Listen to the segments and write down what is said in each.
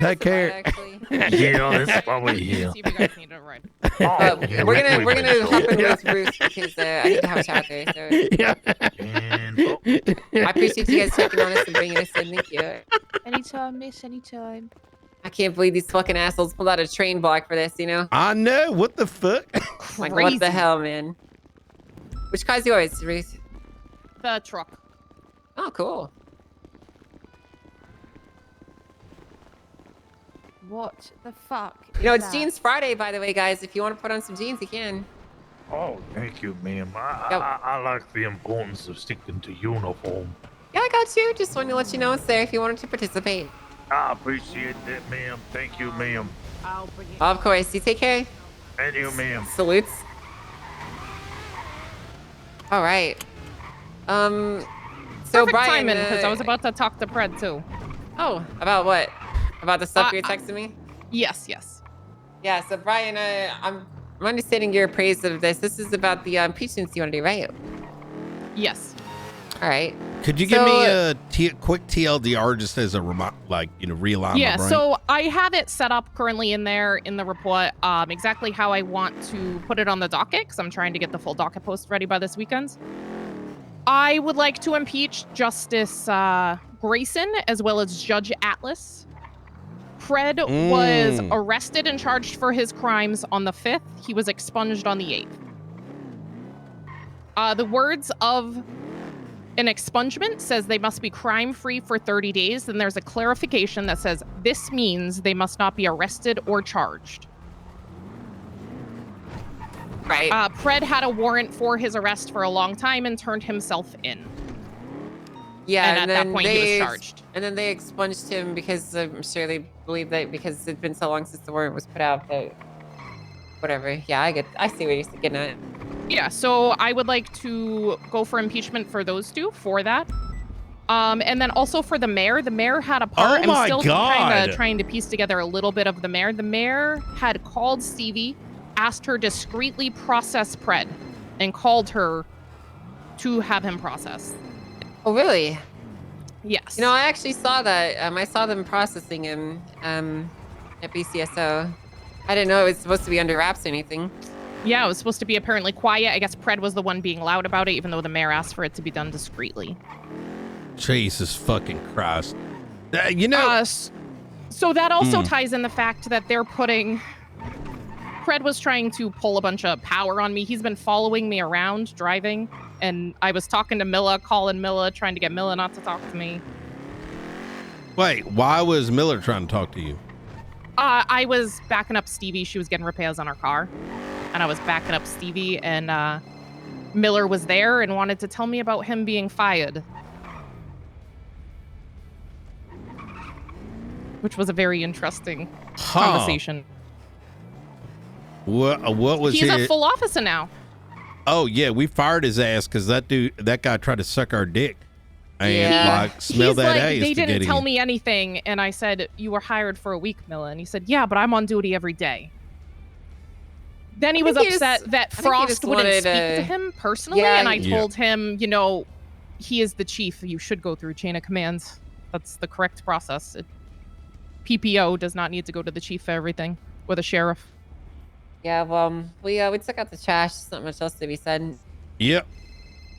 Take care. Yeah, that's why we're here. See if you guys need a ride. Yeah, we're gonna hop in Yeah. with Ruth because I need to have a chat with her. So Yeah. And, I appreciate you guys checking on us and bringing us in. Thank you. Anytime, miss, anytime. I can't believe these fucking assholes pulled out a train block for this. You know? I know. What the fuck? Like what the hell, man? Which car's yours, Ruth? The truck. Oh, cool. What the fuck? You know, is it's that? Jeans Friday, by the way, guys. If you want to put on some jeans, you can. oh, thank you, ma'am. Yep. I like the importance of sticking to uniform. Yeah, I got you. Just wanted to let you know it's there if you wanted to participate. I appreciate that, ma'am. Thank you, ma'am. I'll bring it. Of course. You take care. And you, ma'am. Salutes. All right. So Perfect Brian, timing, because I was about to talk to Pred too. Oh, about what? About the stuff you're texting me? Yes, yes. Yeah. So Brian, I'm understanding your praise of this. This is about the impeachments you want to do, right? Yes. All right. Could you give me a quick TLDR just as a realign Yeah, my brain? so I have it set up currently in there in the report, exactly how I want to put it on the docket, because I'm trying to get the full docket post ready by this weekend. I would like to impeach Justice Greyson as well as Judge Atlas. Fred was arrested and charged for his crimes on the 5th. He was expunged on the 8th. The words of an expungement says they must be crime-free for 30 days. Then there's a clarification that says this means they must not be arrested or charged. Right. Fred had a warrant for his arrest for a long time and turned himself in. Yeah, and at that point he was charged. And then they expunged him because I'm sure they believe that because it's been so long since the warrant was put out that whatever. Yeah, I see what you're getting at. Yeah, so I would like to go for impeachment for those two for that. And then also for the mayor. The mayor had a part. Oh my I'm still God. trying to piece together a little bit of the mayor. The mayor had called Stevie, asked her discreetly process Pred, and called her to have him processed. Oh, really? Yes. You know, I actually saw that. I saw them processing him at BCSO. I didn't know it was supposed to be under wraps or anything. Yeah, it was supposed to be apparently quiet. I guess Pred was the one being loud about it, even though the mayor asked for it to be done discreetly. Jesus fucking Christ. You know. So that also ties in the fact that they're putting... Fred was trying to pull a bunch of power on me. He's been following me around, driving, and I was talking to Milla, calling Milla, trying to get Milla not to talk to me. Wait, why was Miller trying to talk to you? I was backing up Stevie. She was getting repairs on her car, and I was backing up Stevie, and Miller was there and wanted to tell me about him being fired. Which was a very interesting conversation. What was He's a full officer now. Oh yeah, we fired his ass because that guy tried to suck our dick and smell He's that like, ass. they didn't tell me anything, and I said, you were hired for a week, Milla, and he said, yeah, but I'm on duty every day. Then he was upset that Frost wouldn't speak to him personally, and I told him, you know, he is the chief. You should go through chain of commands. That's the correct process. PPO does not need to go to the chief for everything, or the sheriff. Yeah, well, we took out the trash. There's not much else to be said. Yep.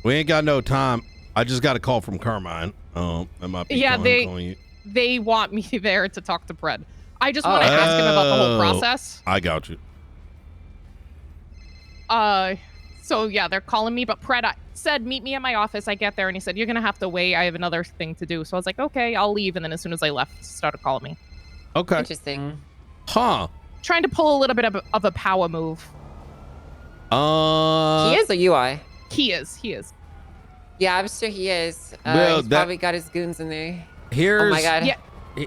We ain't got no time. I just got a call from Carmine. That might be calling you. They want me there to talk to Pred. I just want to ask him about the whole process. I got you. So yeah, they're calling me, but Pred said, meet me at my office. I get there, and he said, you're going to have to wait. I have another thing to do. So I was like, okay, I'll leave. And then as soon as I left, he started calling me. Okay. Interesting. Huh. Trying to pull a little bit of a power move. He is a UI. He is. Yeah, I'm sure he is. Well, he's probably got his goons in there. Here's, oh my God. Yeah.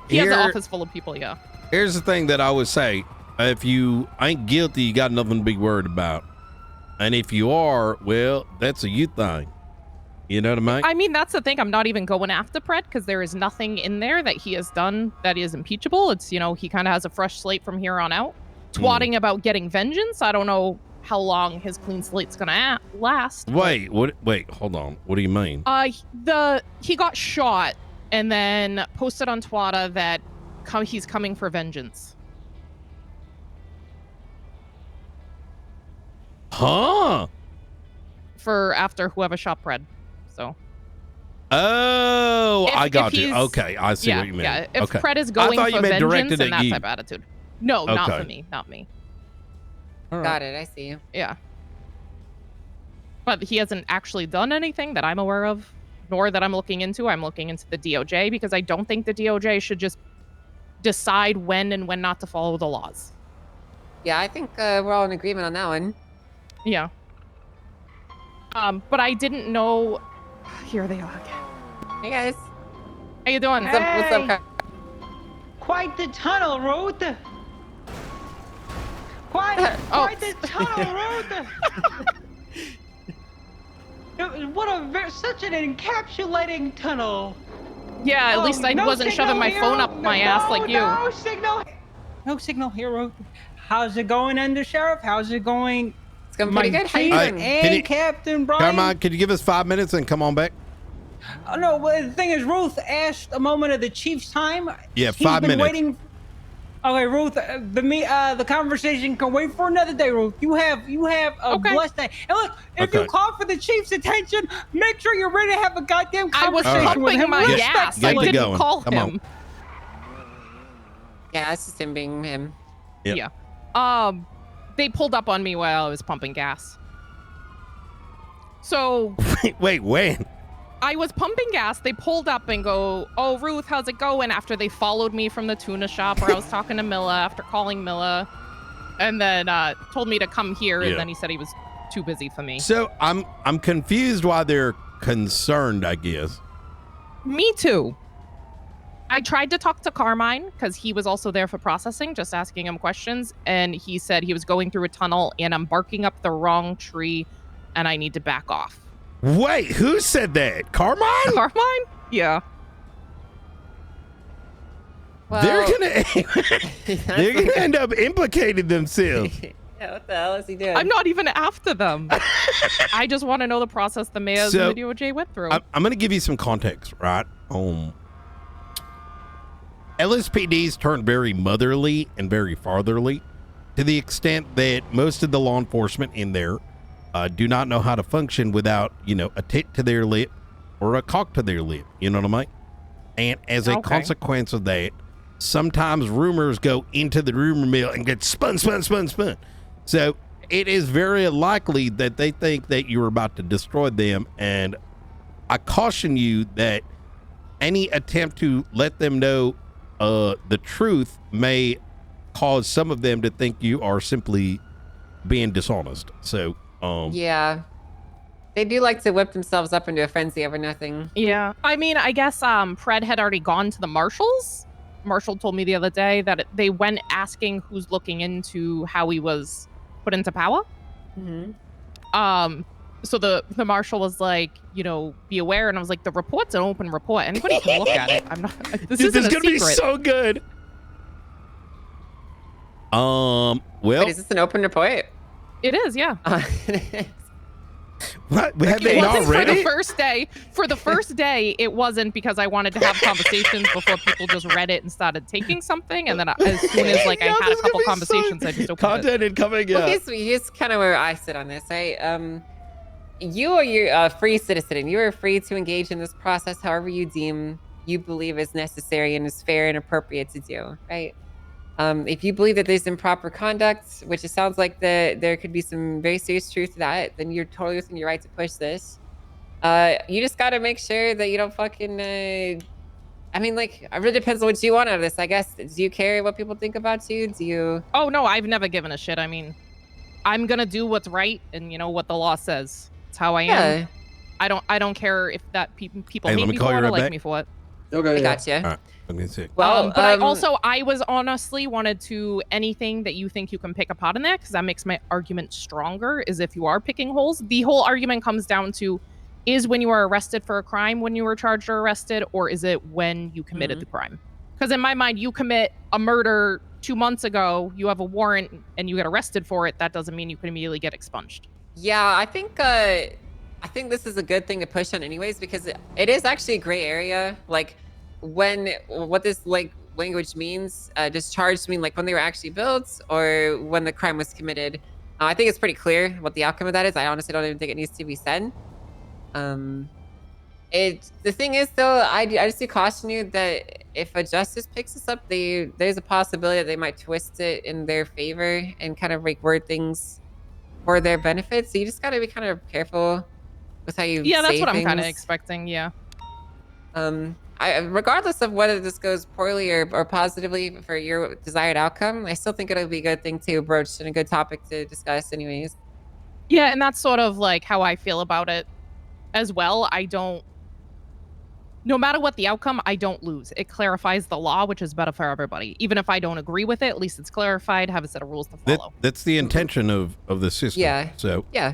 He has an office full of people, yeah. Here's the thing that I would say. If you ain't guilty, you got nothing to be worried about. And if you are, well, that's a you thing. You know what I mean? I mean, that's the thing. I'm not even going after Pred because there is nothing in there that he has done that is impeachable. It's, you know, he kind of has a fresh slate from here on out. Twatting about getting vengeance. I don't know how long his clean slate's gonna last. Wait, hold on. What do you mean? He got shot and then posted on Twitter that he's coming for vengeance. Huh? For after whoever shot Pred. So. Oh, I got you. he's- Okay, I see what you mean. Yeah, if okay. Pred is going thought for you meant vengeance directed and at that you. type of attitude. No, not Okay. for me. Not me. All right. Got it. I see you. Yeah. But he hasn't actually done anything that I'm aware of, nor that I'm looking into. I'm looking into the DOJ because I don't think the DOJ should just decide when and when not to follow the laws. Yeah, I think we're all in agreement on that one. Yeah. But I didn't know. Here they are again. Hey guys. How you doing? What's up? What's up? Hey. Kyle? Quite the tunnel, Ruth. Quite the tunnel, Ruth. Such an encapsulating tunnel. Yeah, at Oh, least I no wasn't signal shoving my here. phone up my ass like you. No signal here, Ruth. How's it going, Under Sheriff? How's it going, It's going pretty good. How you Chief Alright, doing? can and you- Captain Brian? Come on, could you give us 5 minutes and come on back? Oh, no, well, the thing is, Ruth asked a moment of the Chief's time. Yeah, He's 5 been minutes. Waiting. Okay, Ruth, the conversation can wait for another day, Ruth. You have a Okay. blessed day. And look, if Okay. you call for the Chief's attention, make sure you're ready to have a goddamn I was conversation with pumping him. my Get- gas. get I to didn't going. call Come on. him. Yeah, it's just him being him. Yep. Yeah. They pulled up on me while I was pumping gas. So Wait, when? I was pumping gas. They pulled up and go, "Oh, Ruth, how's it going?" After they followed me from the tuna shop where I was talking to Milla after calling Milla, and then told me to come here. Yeah. And then he said he was too busy for me. So I'm confused why they're concerned, I guess. Me too. I tried to talk to Carmine because he was also there for processing, just asking him questions. And he said he was going through a tunnel and I'm barking up the wrong tree and I need to back off. Wait, who said that? Carmine? Carmine? Yeah. Well, They're gonna end up implicating themselves. Yeah, what the hell is he doing? I'm not even after them. I just want to know the process the mayors So, and the DOJ went through. I'm gonna give you some context, right? LSPD's turned very motherly and very fatherly to the extent that most of the law enforcement in there do not know how to function without, a tit to their lip or a cock to their lip. You know what I mean? And as a Okay. consequence of that, sometimes rumors go into the rumor mill and get spun. So it is very likely that they think that you're about to destroy them. And I caution you that any attempt to let them know the truth may cause some of them to think you are simply being dishonest. So, Yeah. They do like to whip themselves up into a frenzy over nothing. Yeah. I mean, I guess Fred had already gone to the marshals. Marshall told me the other day that they went asking who's looking into how he was put into power. Mm-hmm. So the marshal was like, be aware, and I was like, the report's an open report. Anybody can look at it. I'm not. This dude, isn't this is a gonna be secret. so good. Well, Wait, is this an open report? It is, yeah. what? Have It they not wasn't read for the it? first day. For the first day, it wasn't because I wanted to have conversations before people just read it and started taking something. And then as soon as I Yeah, had this a is couple gonna be so- conversations, I just opened it. Content incoming. Well, Yeah. here's kind of where I sit on this, right? You are a free citizen, and you are free to engage in this process however you believe is necessary and is fair and appropriate to do, right? If you believe that there's improper conduct, which it sounds like there could be some very serious truth to that, then you're totally within your right to push this. You just got to make sure that you don't fucking. I mean, like, it really depends on what you want out of this, I guess. Do you care what people think about you? Do you? Oh no, I've never given a shit. I mean, I'm gonna do what's right and what the law says. It's how I am. Yeah, I don't care if that people Hey, hate let me me call for you it or right like back. me for it. I got you. All right. I'm gonna see. Well, But I was honestly wanted to anything that you think you can pick apart in that because that makes my argument stronger. Is if you are picking holes, the whole argument comes down to is when you are arrested for a crime when you were charged or arrested, or is it when you committed the crime? Because in my mind, you commit a murder 2 months ago, you have a warrant, and you get arrested for it. That doesn't mean you can immediately get expunged. Yeah, I think this is a good thing to push on anyways, because it is actually a gray area. Like what this language means. Discharged mean like when they were actually built or when the crime was committed. I think it's pretty clear what the outcome of that is. I honestly don't even think it needs to be said. The thing is though, I just do caution you that if a justice picks this up, there's a possibility that they might twist it in their favor and kind of like word things for their benefit. So you just gotta be kind of careful with how you Yeah, that's say what I'm kind of things. expecting. Yeah. Regardless of whether this goes poorly or positively for your desired outcome, I still think it'll be a good thing to broach and a good topic to discuss anyways. Yeah, and that's sort of like how I feel about it as well. No matter what the outcome, I don't lose. It clarifies the law, which is better for everybody. Even if I don't agree with it, at least it's clarified, have a set of rules to follow. That's the intention of the system. Yeah. So Yeah.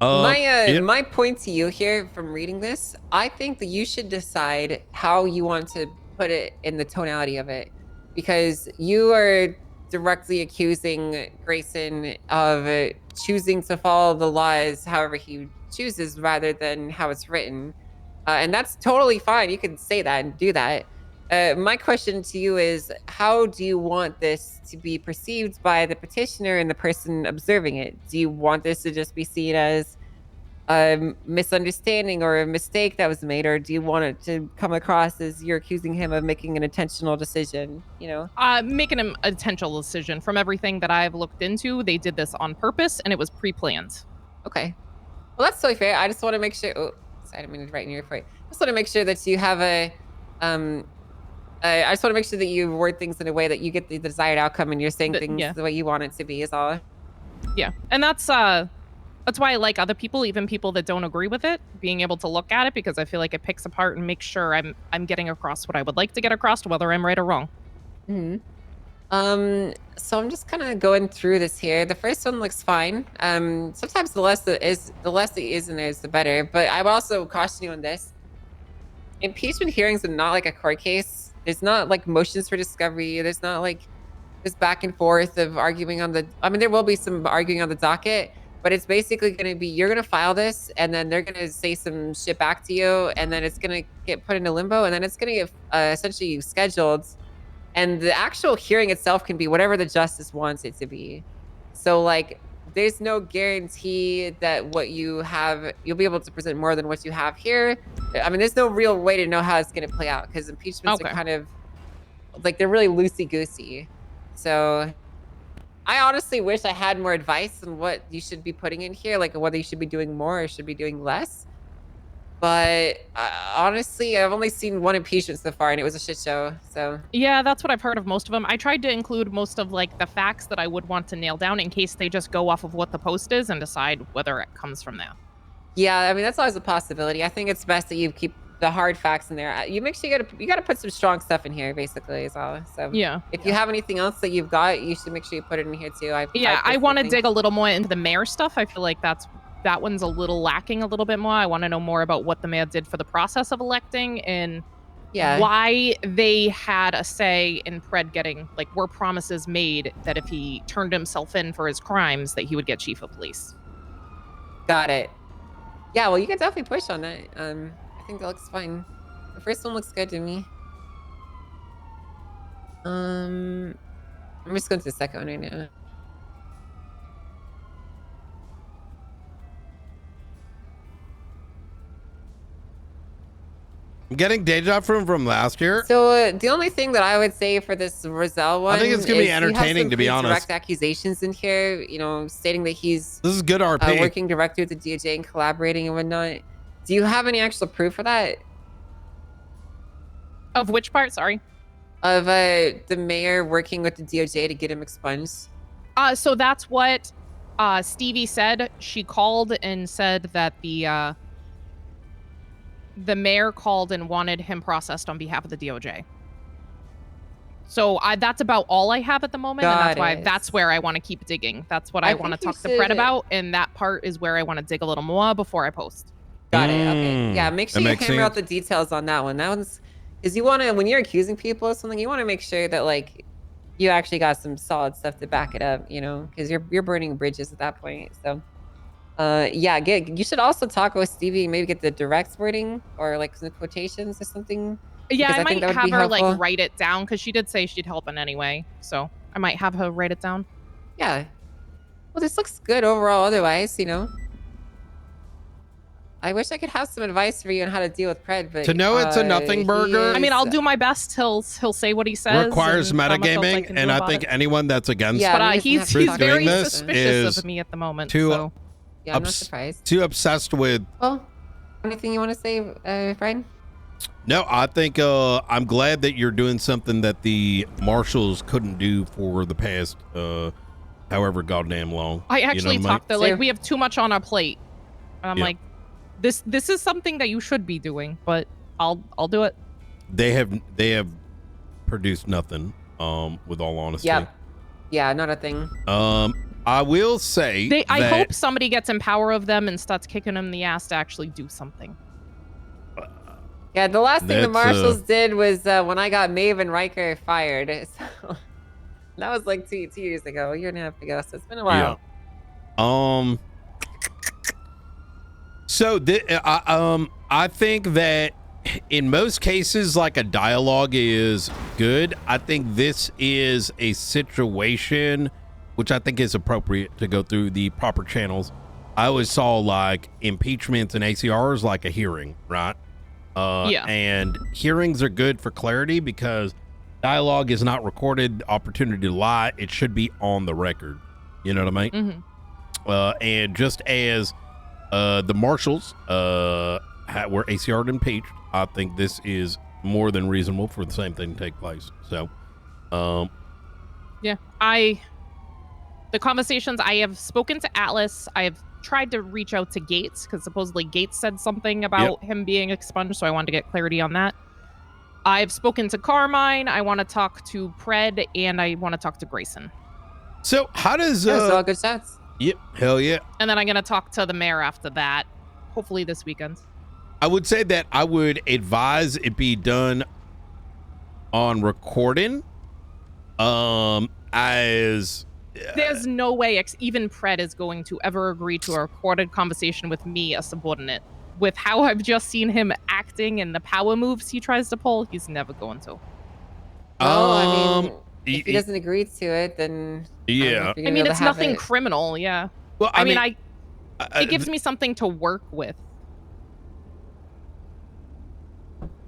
yeah. My point to you here from reading this, I think that you should decide how you want to put it in the tonality of it, because you are directly accusing Greyson of choosing to follow the laws however he chooses rather than how it's written. And that's totally fine. You can say that and do that. My question to you is, how do you want this to be perceived by the petitioner and the person observing it? Do you want this to just be seen as a misunderstanding or a mistake that was made, or do you want it to come across as you're accusing him of making an intentional decision, you know? Making an intentional decision. From everything that I've looked into, they did this on purpose, and it was pre-planned. Okay. Well, that's totally fair. I just want to make sure... Oh, sorry, I didn't mean to write in your report. I just want to make sure that you have a... I just want to make sure that you word things in a way that you get the desired outcome and you're saying things the way you want it to be is all. Yeah, and that's why I like other people, even people that don't agree with it, being able to look at it, because I feel like it picks apart and makes sure I'm getting across what I would like to get across, whether I'm right or wrong. So I'm just kind of going through this here. The first one looks fine. Sometimes the less that is in there is the better. But I would also caution you on this. Impeachment hearings are not like a court case. There's not like motions for discovery. There's not like this back and forth of arguing on the... I mean, there will be some arguing on the docket, but it's basically going to be, you're going to file this, and then they're going to say some shit back to you, and then it's going to get put into limbo, and then it's going to get essentially scheduled. And the actual hearing itself can be whatever the justice wants it to be. So, like, there's no guarantee that what you have, you'll be able to present more than what you have here. I mean, there's no real way to know how it's going to play out, because impeachments are kind of, like, they're really loosey-goosey. So I honestly wish I had more advice on what you should be putting in here, like whether you should be doing more or should be doing less. But honestly, I've only seen one impeachment so far, and it was a shit show. So yeah, that's what I've heard of most of them. I tried to include most of like the facts that I would want to nail down in case they just go off of what the post is and decide whether it comes from there. Yeah, I mean, that's always a possibility. I think it's best that you keep the hard facts in there. You make sure you gotta put some strong stuff in here, basically, is all. So yeah, if you have anything else that you've got, you should make sure you put it in here too. I want to dig a little more into the mayor stuff. I feel like that one's a little lacking a little bit more. I want to know more about what the mayor did for the process of electing and why they had a say in Pred getting, like, were promises made that if he turned himself in for his crimes that he would get chief of police. Got it. Yeah, well, you can definitely push on that. I think that looks fine. The first one looks good to me. I'm just going to the second one right now. I'm getting deja from last year. So the only thing that I would say for this Roselle one, I think it's gonna be entertaining, to be honest. Direct accusations in here, you know, stating that he's This is good RP. Working directly with the DOJ and collaborating and whatnot. Do you have any actual proof for that? Of which part? Sorry. Of the mayor working with the DOJ to get him expunged. So that's what Stevie said. She called and said that the mayor called and wanted him processed on behalf of the DOJ. So that's about all I have at the moment, and that's where I want to keep digging. That's what I want to talk to Pred about, and that part is where I want to dig a little more before I post. Got it. Okay. Yeah, make sure you hammer out the details on that one. That one's because you want to, when you're accusing people of something, you want to make sure that like you actually got some solid stuff to back it up, you know, because you're burning bridges at that point. So yeah, you should also talk with Stevie, maybe get the direct wording or like some quotations or something Yeah, Because I I think might that would have be her like helpful. write it down because she did say she'd help in any way. So I might have her write it down. Yeah. Well, this looks good overall. Otherwise, I wish I could have some advice for you on how to deal with Pred, but To know it's a nothing burger- I mean, I'll he's- do my best. He'll say what he says. Requires and promise else metagaming, can do and I about think it. anyone that's against Yeah, But I mean, he he's doesn't have to talk very doing this suspicious is of me at the moment. too- So Yeah, I'm not obs- surprised. too obsessed with. Well, anything you want to say, Brian? No, I think I'm glad that you're doing something that the marshals couldn't do for the past however goddamn long. I actually talked to Sure. like we have too much on our plate. And I'm Yeah. like, this is something that you should be doing, but I'll do it. They have produced nothing. With all honesty. Yep. Yeah, not a thing. I will say I that- hope somebody gets in power of them and starts kicking them in the ass to actually do something. Yeah, the last thing the That's, marshals did was when I got Maeve and Riker fired. So that was like two years ago, a year and a half ago. So it's been a while. Yeah. So I think that in most cases, like a dialogue is good. I think this is a situation which I think is appropriate to go through the proper channels. I always saw like impeachments and ACRs like a hearing, right? Yeah. And hearings are good for clarity because dialogue is not recorded. Opportunity to lie. It should be on the record. You know what I mean? Mm-hmm. And just as the marshals were ACR'd and impeached, I think this is more than reasonable for the same thing to take place. So, Yeah, the conversations, I have spoken to Atlas. I have tried to reach out to Gates because supposedly Gates said something about him being expunged, so I wanted to get clarity on that. I've spoken to Carmine. I want to talk to Pred, and I want to talk to Greyson. so how does Those are all good shots. Yep, hell yeah. And then I'm going to talk to the mayor after that, hopefully this weekend. I would say that I would advise it be done on recording. As There's no way even Pred is going to ever agree to a recorded conversation with me, a subordinate. With how I've just seen him acting and the power moves he tries to pull, he's never going to. Well, I mean, y- if he doesn't agree to it, then yeah. I mean, it's nothing criminal, yeah. Well, I mean, it gives I me something to work with.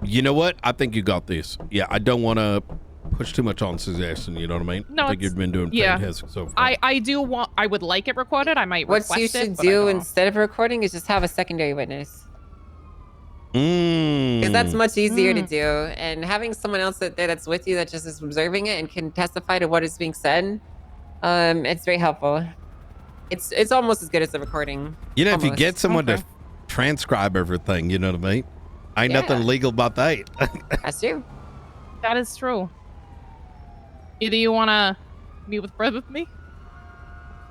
you know what? I think you got this. Yeah, I don't want to push too much on suggestion. You know what I mean? No, I think it's- you've been doing yeah. fantastic so far. I would like it recorded. I might What request you it, should but I do don't. instead of recording is just have a secondary witness. Mm. Because that's much easier to do. And having someone else there that's with you that just is observing it and can testify to what is being said, it's very helpful. It's almost as good as the recording. You know, if you almost. get someone to Okay. transcribe everything, you know what I mean? Ain't Yeah. nothing legal about that. That's true. That is true. Either you want to meet with Fred with me?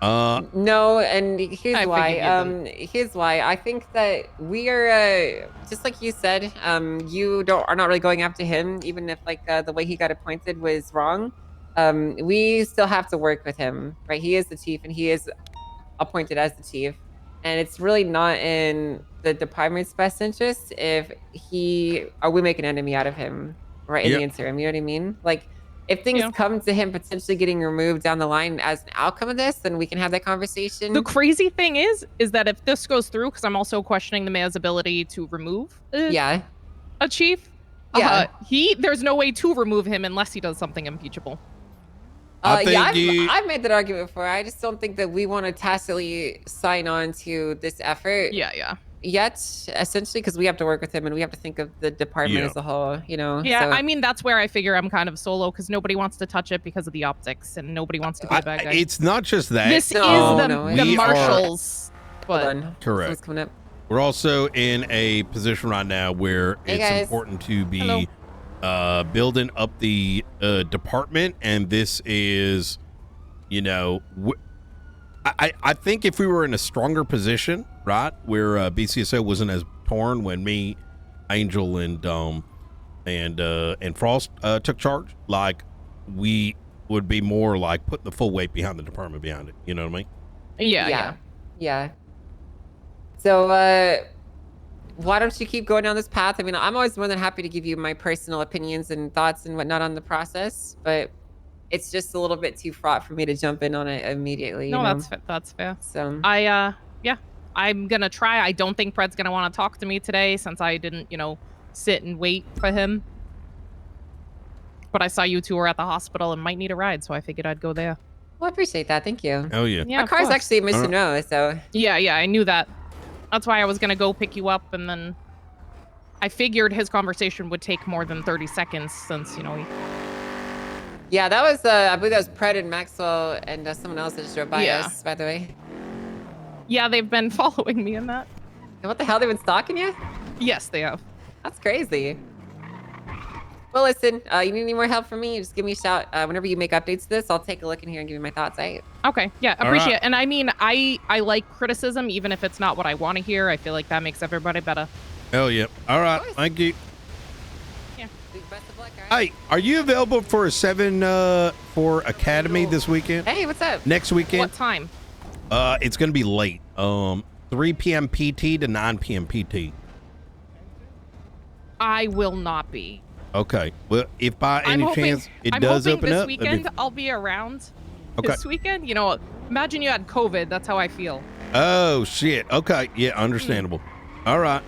No, and here's I why. figured Here's why. I think that we are just like you said. You are not really going after him, even if like the way he got appointed was wrong. We still have to work with him, right? He is the chief, and he is appointed as the chief, and it's really not in the department's best interest if we make an enemy out of him, right? In Yep. the interim, you know what I mean? Like, if things Yeah. come to him potentially getting removed down the line as an outcome of this, then we can have that conversation. The crazy thing is that if this goes through, because I'm also questioning the mayor's ability to remove Yeah. a chief. Yeah. There's no way to remove him unless he does something impeachable. I think I've made that argument before. I just don't think that we want to tacitly sign on to this effort Yeah. yet, essentially, because we have to work with him and we have to think of the department Yeah. as a whole, you know? Yeah, So- I mean, that's where I figure I'm kind of solo because nobody wants to touch it because of the optics and nobody wants to be a bad guy. It's not just that. This No, is no, the we are- marshals. Hold But on. Correct. Someone's coming up. We're also in a position right now where Hey, it's guys. important to be Hello. building up the department, and this is, you know, I think if we were in a stronger position, right, where BCSO wasn't as torn when me, Angel, and Frost took charge, like we would be more like putting the full weight behind the department behind it. You know what I mean? yeah. Yeah. So, why don't you keep going down this path? I mean, I'm always more than happy to give you my personal opinions and thoughts and whatnot on the process, but it's just a little bit too fraught for me to jump in on it immediately. No, you know? that's fair. So Yeah, I'm gonna try. I don't think Fred's gonna want to talk to me today since I didn't, sit and wait for him. But I saw you two were at the hospital and might need a ride, so I figured I'd go there. well, I appreciate that. Thank you. Oh yeah. Yeah, My of car's course. actually a Mission Row, so Yeah, I knew that. That's why I was gonna go pick you up, and then I figured his conversation would take more than 30 seconds since, he... yeah, that was I believe that was Pred and Maxwell and someone else that just drove by us, by the way. Yeah, they've been following me in that. And what the hell? They've been stalking you? Yes, they have. That's crazy. Well, listen, you need any more help from me? Just give me a shout. Whenever you make updates to this, I'll take a look in here and give you my thoughts, right? Okay, yeah, appreciate it. And I mean, I like criticism, even if it's not what I want to hear. I feel like that makes everybody better. Oh yeah. All right. Thank you. Yeah. Best of luck, all right? Hey, are you available for a 7 Academy this weekend? Hey, what's up? Next weekend? What time? It's gonna be late. 3 p.m. PT to 9 p.m. PT. I will not be. Okay. Well, if by any chance it I'm does hoping open this up, weekend I'll be around. Okay. This weekend, imagine you had COVID. That's how I feel. Oh shit. Okay. Yeah, understandable. All right.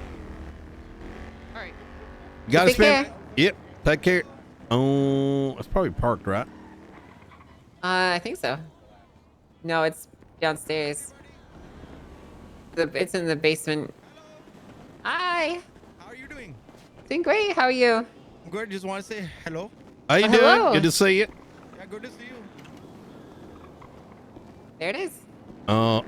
All right. You gotta Take spend. care. Yep. Take care. Oh, it's probably parked, right? I think so. No, it's downstairs. It's in the basement. Hi. How are you doing? Doing great. How are you? I'm good. Just want to say hello. How you Hello. doing? Good to see you. Yeah, good to see you. There it is.